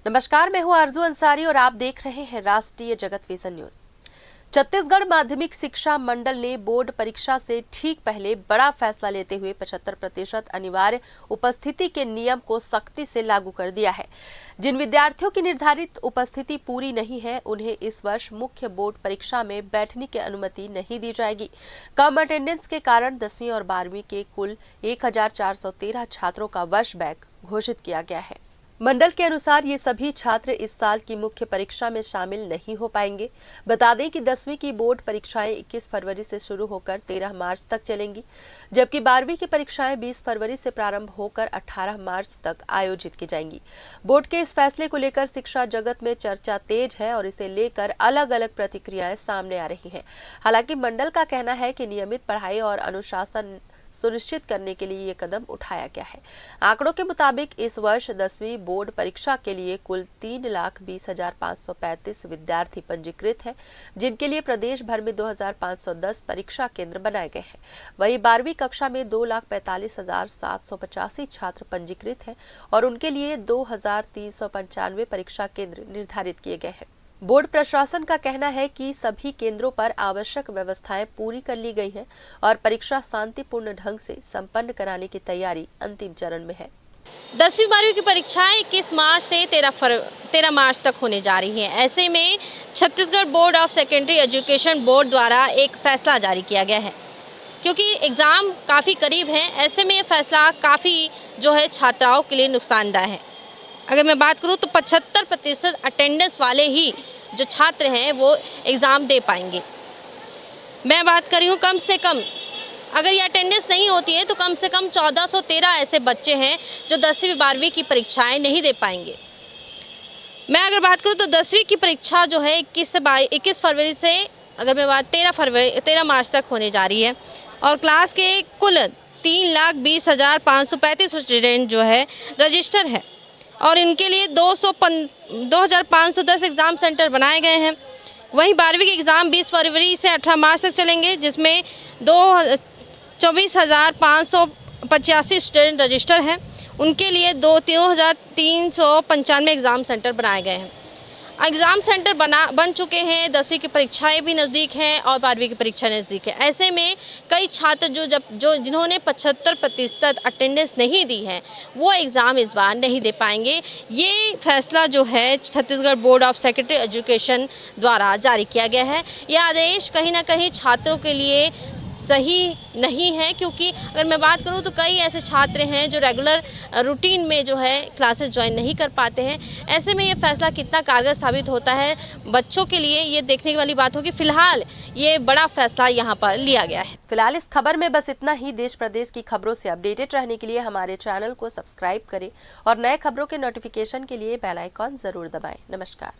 नमस्कार, मैं हूं आरजू अंसारी और आप देख रहे हैं राष्ट्रीय जगत विजन न्यूज। छत्तीसगढ़ माध्यमिक शिक्षा मंडल ने बोर्ड परीक्षा से ठीक पहले बड़ा फैसला लेते हुए 75% अनिवार्य उपस्थिति के नियम को सख्ती से लागू कर दिया है। जिन विद्यार्थियों की निर्धारित उपस्थिति पूरी नहीं है, उन्हें इस वर्ष मुख्य बोर्ड परीक्षा में बैठने की अनुमति नहीं दी जाएगी। कम अटेंडेंस के कारण 10वीं और 12वीं के कुल 1413 छात्रों का वर्ष बैक घोषित किया गया है। मंडल के अनुसार ये सभी छात्र इस साल की मुख्य परीक्षा में शामिल नहीं हो पाएंगे। बता दें कि 10वीं की बोर्ड परीक्षाएं 21 फरवरी से शुरू होकर 13 मार्च तक चलेंगी, जबकि 12वीं की परीक्षाएं 20 फरवरी से प्रारंभ होकर 18 मार्च तक आयोजित की जाएंगी। बोर्ड के इस फैसले को लेकर शिक्षा जगत में चर्चा तेज है और इसे लेकर अलग अलग प्रतिक्रियाएं सामने आ रही हैं। हालांकि मंडल का कहना है कि नियमित पढ़ाई और अनुशासन सुनिश्चित करने के लिए ये कदम उठाया गया है। आंकड़ों के मुताबिक इस वर्ष 10वीं बोर्ड परीक्षा के लिए कुल 3,20,535 विद्यार्थी पंजीकृत हैं, जिनके लिए प्रदेश भर में 2,510 परीक्षा केंद्र बनाए गए हैं। वहीं 12वीं कक्षा में 2,45,785 छात्र पंजीकृत हैं और उनके लिए 2,395 परीक्षा केंद्र निर्धारित किए गए हैं। बोर्ड प्रशासन का कहना है कि सभी केंद्रों पर आवश्यक व्यवस्थाएं पूरी कर ली गई हैं और परीक्षा शांतिपूर्ण ढंग से संपन्न कराने की तैयारी अंतिम चरण में है। 10वीं 12वीं की परीक्षाएं 21 मार्च से 13 मार्च तक होने जा रही हैं। ऐसे में Chhattisgarh board of secondary education board द्वारा एक फैसला जारी किया गया है। क्योंकि एग्ज़ाम काफ़ी करीब हैं, ऐसे में ये फैसला काफ़ी जो है छात्राओं के लिए नुकसानदायक है। अगर मैं बात करूँ तो 75% अटेंडेंस वाले ही जो छात्र हैं वो एग्ज़ाम दे पाएंगे। मैं बात कर रही हूँ कम से कम, अगर ये अटेंडेंस नहीं होती है तो कम से कम 1413 ऐसे बच्चे हैं जो 10वीं 12वीं की परीक्षाएं नहीं दे पाएंगे। मैं अगर बात करूँ तो 10वीं की परीक्षा जो है 21 फरवरी से अगर मैं बात 13 मार्च तक होने जा रही है और क्लास के कुल 3,20,535 स्टूडेंट जो है रजिस्टर है और इनके लिए 2,510 एग्ज़ाम सेंटर बनाए गए हैं। वहीं 12वीं के एग्ज़ाम 20 फरवरी से 18 मार्च तक चलेंगे, जिसमें 24,585 स्टूडेंट रजिस्टर हैं। उनके लिए 3,395 एग्ज़ाम सेंटर बनाए गए हैं। एग्ज़ाम सेंटर बन चुके हैं। 10वीं की परीक्षाएं भी नज़दीक हैं और 12वीं की परीक्षा नज़दीक है। ऐसे में कई छात्र जिन्होंने 75% अटेंडेंस नहीं दी है वो एग्ज़ाम इस बार नहीं दे पाएंगे। ये फैसला जो है Chhattisgarh board of secondary education द्वारा जारी किया गया है। यह आदेश कहीं ना कहीं छात्रों के लिए सही नहीं है, क्योंकि अगर मैं बात करूं तो कई ऐसे छात्र हैं जो रेगुलर रूटीन में जो है क्लासेस ज्वाइन नहीं कर पाते हैं। ऐसे में ये फैसला कितना कारगर साबित होता है बच्चों के लिए, ये देखने वाली बात होगी। फिलहाल ये बड़ा फैसला यहाँ पर लिया गया है। फिलहाल इस खबर में बस इतना ही। देश प्रदेश की खबरों से अपडेटेड रहने के लिए हमारे चैनल को सब्सक्राइब करें और नए खबरों के नोटिफिकेशन के लिए बेल आइकॉन जरूर दबाएं। नमस्कार।